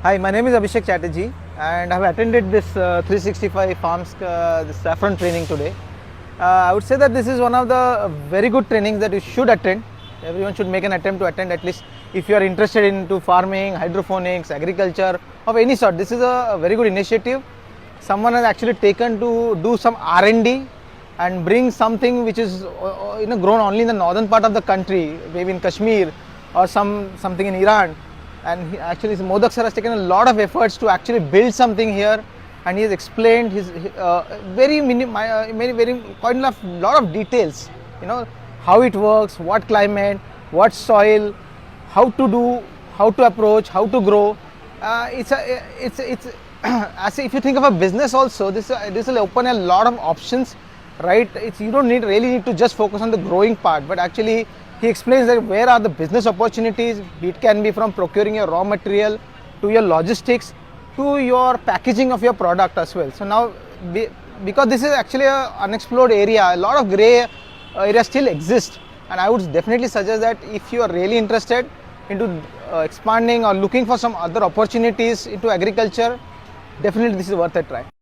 Hi, my name is Abhishek Chatterjee and I have attended this 365 Farms this saffron training today. I would say that this is one of the very good trainings that you should attend. Everyone should make an attempt to attend, at least if you are interested into farming, hydroponics, agriculture of any sort. This is a very good initiative. Someone has actually taken to do some R&D and bring something which is grown only in the northern part of the country, maybe in Kashmir or something in Iran. And Modak sir has taken a lot of efforts to actually build something here, and he has explained his very quite a lot of details. How it works, what climate, what soil, how to do, how to approach, how to grow. It's as if you think of a business also, this will open a lot of options, right? You don't really need to just focus on the growing part, but actually he explains that where are the business opportunities. It can be from procuring your raw material to your logistics to your packaging of your product as well. So now, because this is actually an unexplored area, a lot of grey areas still exist, and I would definitely suggest that if you are really interested into expanding or looking for some other opportunities into agriculture, definitely this is worth a try.